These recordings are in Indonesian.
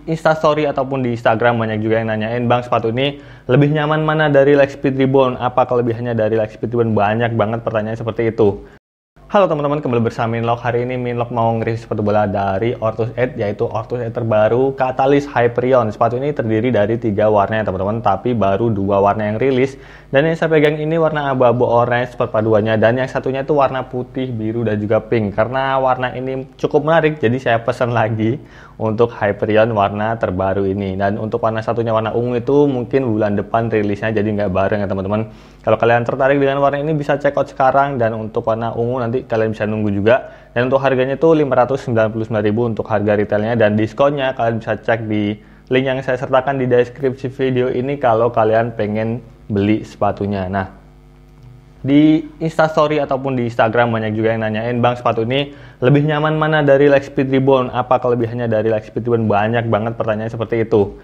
Instastory ataupun di Instagram banyak juga yang nanyain, "Bang, sepatu ini lebih nyaman mana dari Lightspeed Reborn? Apa kelebihannya dari Lightspeed Reborn?" Banyak banget pertanyaan seperti itu. Halo teman-teman, kembali bersama Minlock. Hari ini Minlock mau nge-review sepatu bola dari Ortus 8, yaitu Ortus 8 terbaru Catalyst Hyperion. Sepatu ini terdiri dari 3 warna ya teman-teman, tapi baru 2 warna yang rilis. Dan yang saya pegang ini warna abu-abu orange perpaduannya, dan yang satunya itu warna putih, biru, dan juga pink. Karena warna ini cukup menarik, jadi saya pesan lagi untuk Hyperion warna terbaru ini. Dan untuk warna satunya warna ungu itu mungkin bulan depan rilisnya, jadi nggak bareng ya teman-teman. Kalau kalian tertarik dengan warna ini bisa check out sekarang, dan untuk warna ungu nanti kalian bisa nunggu juga. Dan untuk harganya itu 599.000 untuk harga retailnya, dan diskonnya kalian bisa cek di link yang saya sertakan di deskripsi video ini kalau kalian pengen beli sepatunya. Nah, di Instastory ataupun di Instagram banyak juga yang nanyain, "Bang, sepatu ini lebih nyaman mana dari Lightspeed Reborn? Apa kelebihannya dari Lightspeed Reborn?" Banyak banget pertanyaan seperti itu.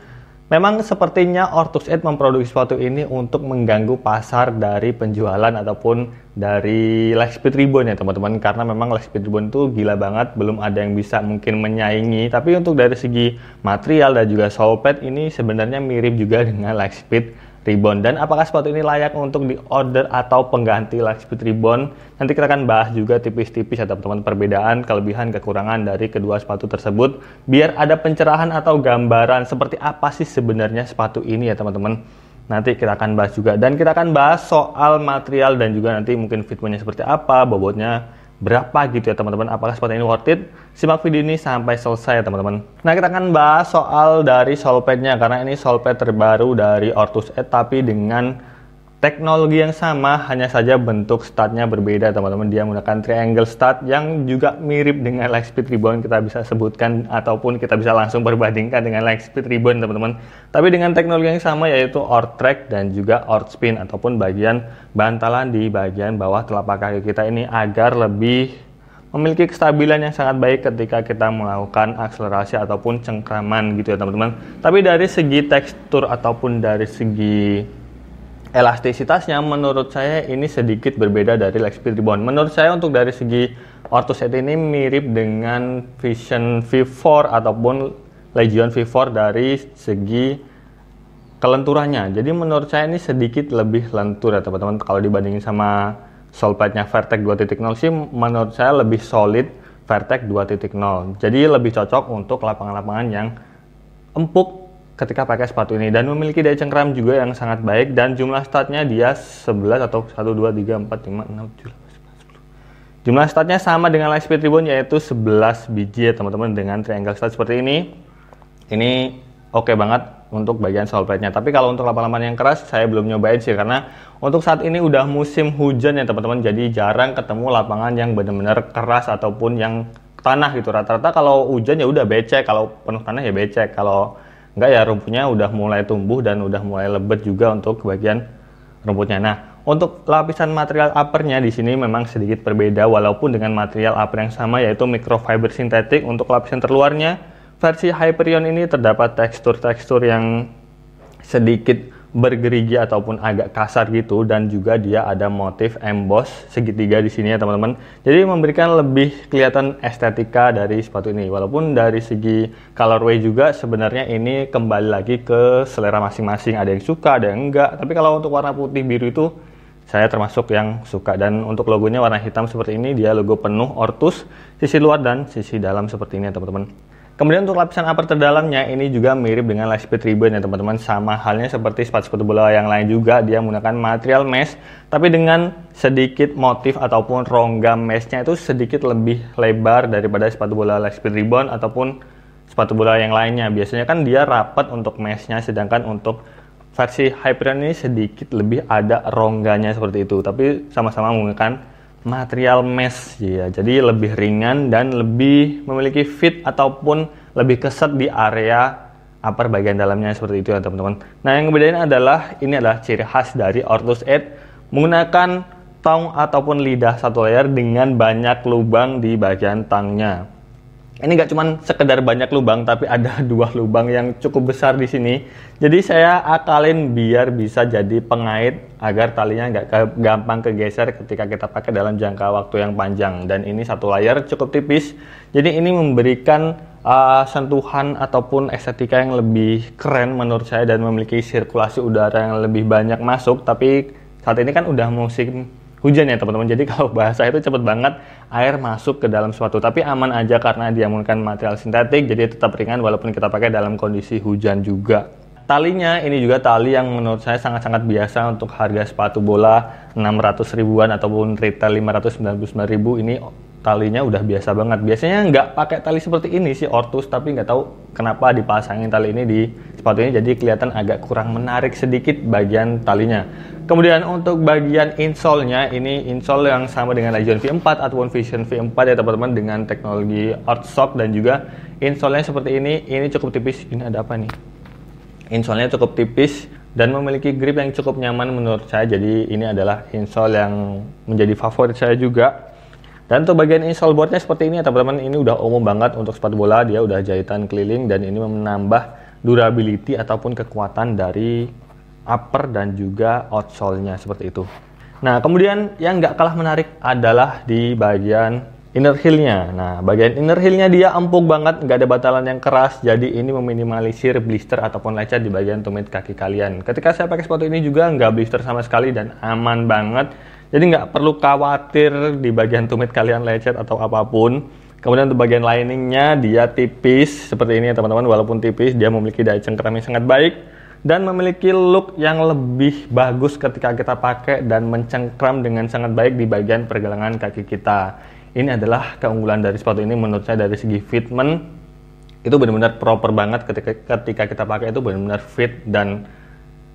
Memang sepertinya Ortus 8 memproduksi sepatu ini untuk mengganggu pasar dari penjualan ataupun dari Lightspeed Reborn ya teman-teman. Karena memang Lightspeed Reborn itu gila banget, belum ada yang bisa mungkin menyaingi. Tapi untuk dari segi material dan juga sole pad ini sebenarnya mirip juga dengan Lightspeed Reborn. Dan apakah sepatu ini layak untuk di-order atau pengganti Lightspeed Reborn? Nanti kita akan bahas juga tipis-tipis ya teman-teman, perbedaan, kelebihan, kekurangan dari kedua sepatu tersebut, biar ada pencerahan atau gambaran seperti apa sih sebenarnya sepatu ini ya teman-teman. Nanti kita akan bahas juga, dan kita akan bahas soal material dan juga nanti mungkin fitmentnya seperti apa, bobotnya berapa gitu ya teman-teman. Apakah sepatu ini worth it? Simak video ini sampai selesai ya teman-teman. Nah, kita akan bahas soal dari sole padnya, karena ini sole pad terbaru dari Ortus 8 tapi dengan teknologi yang sama, hanya saja bentuk studnya berbeda teman-teman. Dia menggunakan triangle stud yang juga mirip dengan Lightspeed Reborn, kita bisa sebutkan ataupun kita bisa langsung perbandingkan dengan Lightspeed Reborn teman-teman. Tapi dengan teknologi yang sama, yaitu OrtTrack dan juga OrtSpin ataupun bagian bantalan di bagian bawah telapak kaki kita ini agar lebih memiliki kestabilan yang sangat baik ketika kita melakukan akselerasi ataupun cengkraman gitu ya teman-teman. Tapi dari segi tekstur ataupun dari segi elastisitasnya, menurut saya ini sedikit berbeda dari Lightspeed Reborn. Menurut saya untuk dari segi Ortus 8 ini mirip dengan Vision V4 ataupun Legion V4 dari segi kelenturannya. Jadi menurut saya ini sedikit lebih lentur ya teman-teman. Kalau dibandingin sama sole padnya Vertec 2.0 sih, menurut saya lebih solid Vertec 2.0. Jadi lebih cocok untuk lapangan-lapangan yang empuk ketika pakai sepatu ini, dan memiliki daya cengkram juga yang sangat baik. Dan jumlah statnya dia 11 atau 1, 2, 3, 4, 5, 6, 7, 8, 10. Jumlah statnya sama dengan Lightspeed Reborn, yaitu 11 biji ya teman-teman, dengan triangle stat seperti ini. Ini oke banget untuk bagian sole padnya. Tapi kalau untuk lapangan yang keras saya belum nyobain sih, karena untuk saat ini udah musim hujan ya teman-teman, jadi jarang ketemu lapangan yang benar-benar keras ataupun yang tanah gitu. Rata-rata kalau hujan ya udah becek, kalau penuh tanah ya becek, kalau enggak ya rumputnya udah mulai tumbuh dan udah mulai lebat juga untuk bagian rumputnya. Nah, untuk lapisan material uppernya di sini memang sedikit berbeda, walaupun dengan material upper yang sama, yaitu microfiber sintetik. Untuk lapisan terluarnya, versi Hyperion ini terdapat tekstur-tekstur yang sedikit bergerigi ataupun agak kasar gitu, dan juga dia ada motif emboss segitiga di sini ya teman-teman. Jadi memberikan lebih kelihatan estetika dari sepatu ini. Walaupun dari segi colorway juga sebenarnya ini kembali lagi ke selera masing-masing. Ada yang suka, ada yang enggak. Tapi kalau untuk warna putih biru itu saya termasuk yang suka. Dan untuk logonya warna hitam seperti ini, dia logo penuh Ortus, sisi luar dan sisi dalam seperti ini ya teman-teman. Kemudian untuk lapisan upper terdalamnya ini juga mirip dengan Lightspeed Reborn ya teman-teman. Sama halnya seperti sepatu-sepatu bola yang lain juga, dia menggunakan material mesh, tapi dengan sedikit motif ataupun rongga meshnya itu sedikit lebih lebar daripada sepatu bola Lightspeed Reborn ataupun sepatu bola yang lainnya. Biasanya kan dia rapat untuk meshnya, sedangkan untuk versi Hyperion ini sedikit lebih ada rongganya seperti itu. Tapi sama-sama menggunakan material mesh ya, jadi lebih ringan dan lebih memiliki fit ataupun lebih keset di area upper bagian dalamnya seperti itu ya teman-teman. Nah, yang bedain adalah ini adalah ciri khas dari Ortus 8 menggunakan tong ataupun lidah satu layar dengan banyak lubang di bagian tangnya. Ini nggak cuma sekedar banyak lubang, tapi ada 2 lubang yang cukup besar di sini. Jadi saya akalin biar bisa jadi pengait agar talinya nggak gampang kegeser ketika kita pakai dalam jangka waktu yang panjang. Dan ini satu layar cukup tipis, jadi ini memberikan sentuhan ataupun estetika yang lebih keren menurut saya dan memiliki sirkulasi udara yang lebih banyak masuk. Tapi saat ini kan udah musim hujan ya teman-teman, jadi kalau bahasa itu cepet banget air masuk ke dalam sepatu, tapi aman aja karena dia menggunakan material sintetik, jadi tetap ringan walaupun kita pakai dalam kondisi hujan juga. Talinya ini juga tali yang menurut saya sangat-sangat biasa untuk harga sepatu bola 600 ribuan ataupun retail 599 ribu. Ini talinya udah biasa banget. Biasanya nggak pakai tali seperti ini sih Ortus, tapi nggak tahu kenapa dipasangin tali ini di sepatu ini, jadi kelihatan agak kurang menarik sedikit bagian talinya. Kemudian untuk bagian insole-nya, ini insole yang sama dengan Legion V4 ataupun Vision V4 ya teman-teman, dengan teknologi Earthshock, dan juga insole-nya seperti ini cukup tipis. Ini ada apa nih? Insole-nya cukup tipis dan memiliki grip yang cukup nyaman menurut saya, jadi ini adalah insole yang menjadi favorit saya juga. Dan untuk bagian insole boardnya seperti ini ya teman-teman, ini udah umum banget untuk sepatu bola, dia udah jahitan keliling dan ini menambah durability ataupun kekuatan dari upper dan juga outsole-nya seperti itu. Nah kemudian yang nggak kalah menarik adalah di bagian inner heel-nya. Nah bagian inner heel-nya dia empuk banget, nggak ada batalan yang keras, jadi ini meminimalisir blister ataupun lecet di bagian tumit kaki kalian. Ketika saya pakai sepatu ini juga nggak blister sama sekali dan aman banget. Jadi nggak perlu khawatir di bagian tumit kalian lecet atau apapun. Kemudian untuk bagian liningnya dia tipis seperti ini ya teman-teman. Walaupun tipis dia memiliki daya cengkram yang sangat baik dan memiliki look yang lebih bagus ketika kita pakai dan mencengkram dengan sangat baik di bagian pergelangan kaki kita. Ini adalah keunggulan dari sepatu ini menurut saya. Dari segi fitment itu benar-benar proper banget, ketika kita pakai itu benar-benar fit dan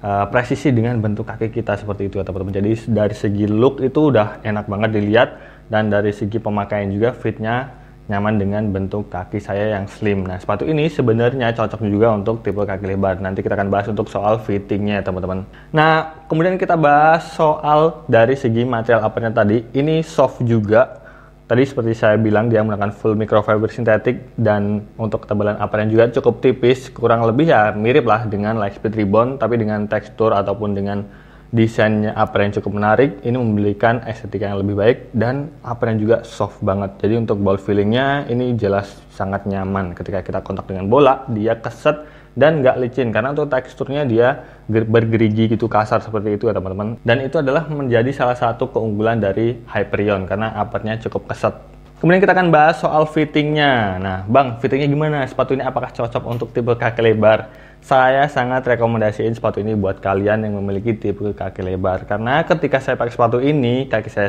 presisi dengan bentuk kaki kita seperti itu ya teman-teman. Jadi dari segi look itu udah enak banget dilihat, dan dari segi pemakaian juga fitnya nyaman dengan bentuk kaki saya yang slim. Nah sepatu ini sebenarnya cocok juga untuk tipe kaki lebar. Nanti kita akan bahas untuk soal fittingnya ya teman-teman. Nah kemudian kita bahas soal dari segi material uppernya tadi. Ini soft juga. Tadi seperti saya bilang dia menggunakan full microfiber sintetik, dan untuk ketebalan uppernya juga cukup tipis, kurang lebih ya mirip lah dengan Lightspeed Rebound, tapi dengan tekstur ataupun dengan desainnya upper yang cukup menarik. Ini memberikan estetika yang lebih baik dan uppernya juga soft banget. Jadi untuk ball feelingnya ini jelas sangat nyaman ketika kita kontak dengan bola, dia keset dan nggak licin, karena untuk teksturnya dia bergerigi gitu, kasar seperti itu ya teman-teman. Dan itu adalah menjadi salah satu keunggulan dari Hyperion karena uppernya cukup keset. Kemudian kita akan bahas soal fittingnya. Nah bang, fittingnya gimana? Sepatu ini apakah cocok untuk tipe kaki lebar? Saya sangat rekomendasiin sepatu ini buat kalian yang memiliki tipe kaki lebar, karena ketika saya pakai sepatu ini, kaki saya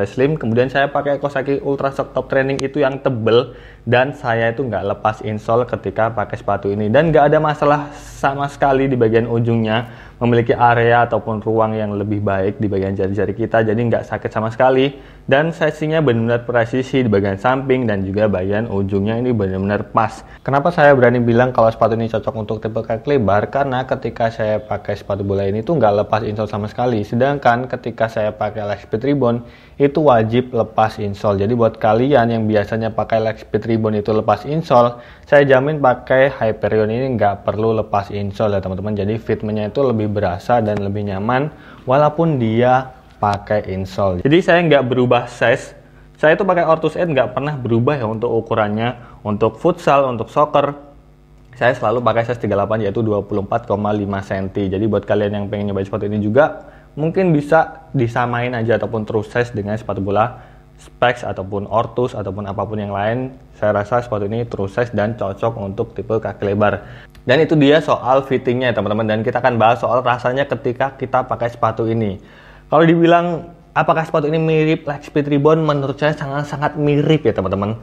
slim, kemudian saya pakai Kawasaki Ultra Shock Top Training itu yang tebel, dan saya itu nggak lepas insole ketika pakai sepatu ini, dan nggak ada masalah sama sekali di bagian ujungnya, memiliki area ataupun ruang yang lebih baik di bagian jari-jari kita, jadi nggak sakit sama sekali, dan sizingnya benar-benar presisi di bagian samping dan juga bagian ujungnya ini benar-benar pas. Kenapa saya berani bilang kalau sepatu ini cocok untuk tipe kaki lebar? Karena ketika saya pakai sepatu bola ini tuh nggak lepas insole sama sekali, sedangkan ketika saya pakai Lightspeed Rebound itu wajib lepas insole. Jadi buat kalian yang biasanya pakai Lightspeed Rebound itu lepas insole, saya jamin pakai Hyperion ini nggak perlu lepas insole ya teman-teman. Jadi fitmentnya itu lebih berasa dan lebih nyaman walaupun dia pakai insole. Jadi saya nggak berubah size. Saya itu pakai Ortus 8 nggak pernah berubah ya untuk ukurannya. Untuk futsal, untuk soccer, saya selalu pakai size 38 yaitu 24,5 cm. Jadi buat kalian yang pengen nyobain sepatu ini juga mungkin bisa disamain aja ataupun true size dengan sepatu bola Specs ataupun Ortus ataupun apapun yang lain. Saya rasa sepatu ini true size dan cocok untuk tipe kaki lebar. Dan itu dia soal fittingnya ya teman-teman. Dan kita akan bahas soal rasanya ketika kita pakai sepatu ini. Kalau dibilang apakah sepatu ini mirip Lightspeed Rebound, menurut saya sangat-sangat mirip ya teman-teman.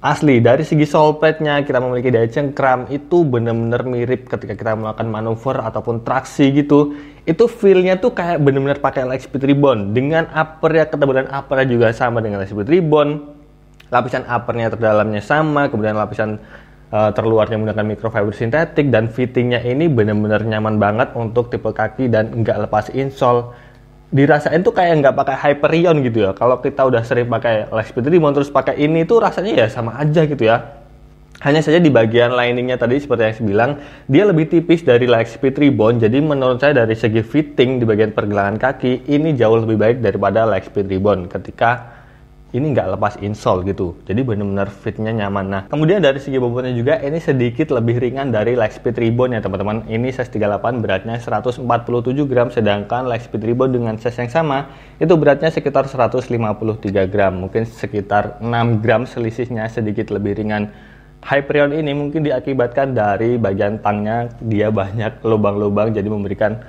Asli, dari segi sole plate-nya kita memiliki daya cengkram itu benar-benar mirip ketika kita melakukan manuver ataupun traksi gitu. Itu feel-nya tuh kayak benar-benar pakai Lightspeed Rebound. Dengan upper ya, ketebalan upper juga sama dengan Lightspeed Rebound. Lapisan uppernya terdalamnya sama, kemudian lapisan terluarnya menggunakan microfiber sintetik, dan fittingnya ini benar-benar nyaman banget untuk tipe kaki dan nggak lepas insole. Dirasain tuh kayak nggak pakai Hyperion gitu ya. Kalau kita udah sering pakai Lightspeed Rebound terus pakai ini tuh rasanya ya sama aja gitu ya. Hanya saja di bagian liningnya tadi seperti yang saya bilang, dia lebih tipis dari Lightspeed Rebound. Jadi menurut saya dari segi fitting di bagian pergelangan kaki ini jauh lebih baik daripada Lightspeed Rebound ketika ini nggak lepas insole gitu. Jadi benar-benar fitnya nyaman. Nah, kemudian dari segi bobotnya juga ini sedikit lebih ringan dari Lightspeed Reborn ya teman-teman. Ini size 38 beratnya 147 gram, sedangkan Lightspeed Reborn dengan size yang sama itu beratnya sekitar 153 gram. Mungkin sekitar 6 gram selisihnya, sedikit lebih ringan. Hyperion ini mungkin diakibatkan dari bagian tangnya dia banyak lubang-lubang, jadi memberikan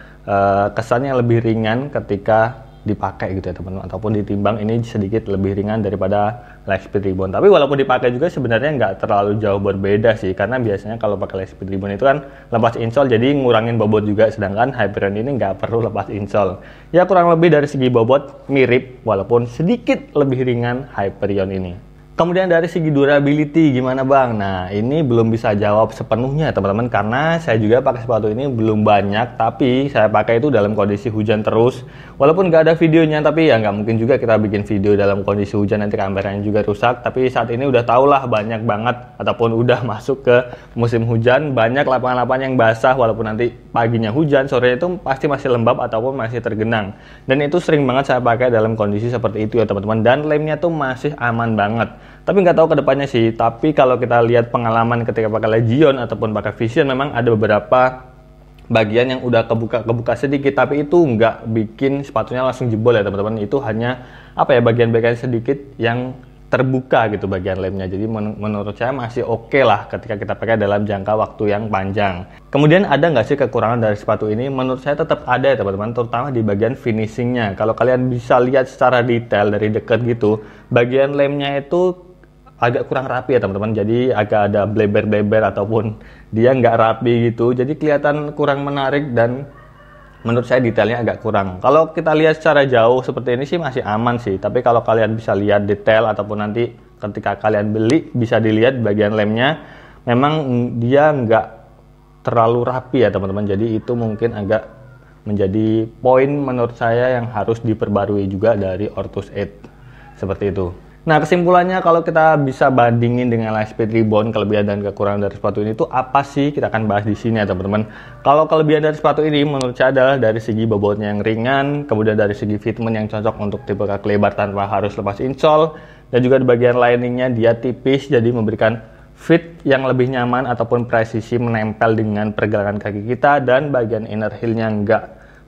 kesannya lebih ringan ketika dipakai gitu ya teman-teman, ataupun ditimbang ini sedikit lebih ringan daripada Lightspeed Reborn. Tapi walaupun dipakai juga sebenarnya nggak terlalu jauh berbeda sih, karena biasanya kalau pakai Lightspeed Reborn itu kan lepas insole jadi ngurangin bobot juga, sedangkan Hyperion ini nggak perlu lepas insole. Ya kurang lebih dari segi bobot mirip, walaupun sedikit lebih ringan Hyperion ini. Kemudian dari segi durability gimana bang? Nah ini belum bisa jawab sepenuhnya teman-teman, karena saya juga pakai sepatu ini belum banyak, tapi saya pakai itu dalam kondisi hujan terus. Walaupun nggak ada videonya, tapi ya nggak mungkin juga kita bikin video dalam kondisi hujan, nanti kameranya juga rusak. Tapi saat ini udah tau lah banyak banget, ataupun udah masuk ke musim hujan, banyak lapangan-lapangan yang basah, walaupun nanti paginya hujan, sorenya itu pasti masih lembab ataupun masih tergenang. Dan itu sering banget saya pakai dalam kondisi seperti itu ya teman-teman, dan lemnya tuh masih aman banget. Tapi nggak tahu kedepannya sih, tapi kalau kita lihat pengalaman ketika pakai Legion ataupun pakai Vision, memang ada beberapa bagian yang udah kebuka sedikit, tapi itu nggak bikin sepatunya langsung jebol ya teman-teman. Itu hanya bagian-bagian sedikit yang terbuka gitu bagian lemnya. Jadi menurut saya masih oke lah ketika kita pakai dalam jangka waktu yang panjang. Kemudian ada nggak sih kekurangan dari sepatu ini? Menurut saya tetap ada ya teman-teman, terutama di bagian finishingnya. Kalau kalian bisa lihat secara detail dari dekat gitu, bagian lemnya itu agak kurang rapi ya teman-teman, jadi agak ada bleber-bleber ataupun dia nggak rapi gitu, jadi kelihatan kurang menarik dan menurut saya detailnya agak kurang. Kalau kita lihat secara jauh seperti ini sih masih aman sih, tapi kalau kalian bisa lihat detail ataupun nanti ketika kalian beli bisa dilihat bagian lemnya, memang dia nggak terlalu rapi ya teman-teman, jadi itu mungkin agak menjadi poin menurut saya yang harus diperbarui juga dari Ortus 8 seperti itu. Nah kesimpulannya, kalau kita bisa bandingin dengan Lightspeed Reborn, kelebihan dan kekurangan dari sepatu ini itu apa sih? Kita akan bahas di sini ya teman-teman. Kalau kelebihan dari sepatu ini menurut saya adalah dari segi bobotnya yang ringan, kemudian dari segi fitment yang cocok untuk tipe kaki lebar tanpa harus lepas insole, dan juga di bagian liningnya dia tipis, jadi memberikan fit yang lebih nyaman ataupun presisi menempel dengan pergelangan kaki kita, dan bagian inner heel-nya nggak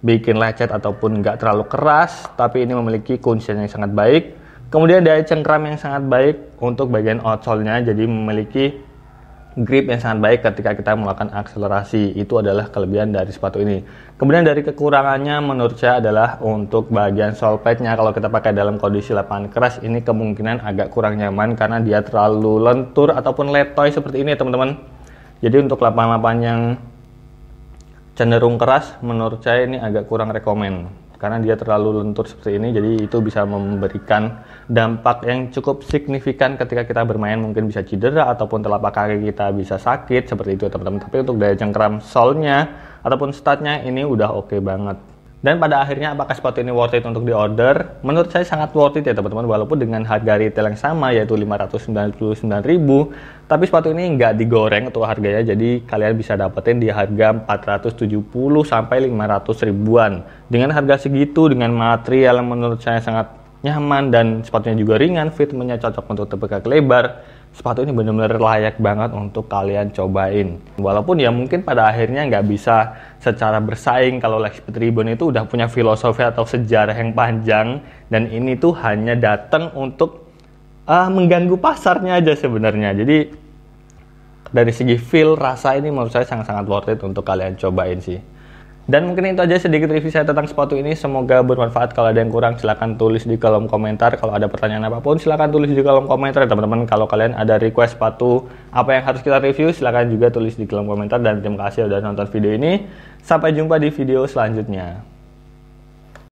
bikin lecet ataupun nggak terlalu keras, tapi ini memiliki kuncian yang sangat baik. Kemudian daya cengkram yang sangat baik untuk bagian outsole-nya, jadi memiliki grip yang sangat baik ketika kita melakukan akselerasi. Itu adalah kelebihan dari sepatu ini. Kemudian dari kekurangannya menurut saya adalah untuk bagian sole pad-nya. Kalau kita pakai dalam kondisi lapangan keras, ini kemungkinan agak kurang nyaman karena dia terlalu lentur ataupun letoy seperti ini ya teman-teman. Jadi untuk lapangan-lapangan yang cenderung keras, menurut saya ini agak kurang rekomen, karena dia terlalu lentur seperti ini, jadi itu bisa memberikan dampak yang cukup signifikan ketika kita bermain, mungkin bisa cedera ataupun telapak kaki kita bisa sakit seperti itu teman-teman. Tapi untuk daya cengkram sole-nya ataupun stud-nya ini udah oke banget. Dan pada akhirnya apakah sepatu ini worth it untuk diorder? Menurut saya sangat worth it ya teman-teman, walaupun dengan harga retail yang sama yaitu 599.000, tapi sepatu ini nggak digoreng untuk harganya, jadi kalian bisa dapetin di harga 470 sampai 500 ribuan. Dengan harga segitu, dengan material yang menurut saya sangat nyaman dan sepatunya juga ringan, fitmentnya cocok untuk tipe kaki lebar, sepatu ini benar-benar layak banget untuk kalian cobain. Walaupun ya mungkin pada akhirnya nggak bisa secara bersaing, kalau Lightspeed Reborn itu udah punya filosofi atau sejarah yang panjang, dan ini tuh hanya datang untuk mengganggu pasarnya aja sebenarnya. Jadi dari segi feel, rasa ini menurut saya sangat-sangat worth it untuk kalian cobain sih. Dan mungkin itu aja sedikit review saya tentang sepatu ini. Semoga bermanfaat. Kalau ada yang kurang silahkan tulis di kolom komentar. Kalau ada pertanyaan apapun silahkan tulis di kolom komentar ya teman-teman. Kalau kalian ada request sepatu apa yang harus kita review, silahkan juga tulis di kolom komentar. Dan terima kasih sudah nonton video ini. Sampai jumpa di video selanjutnya.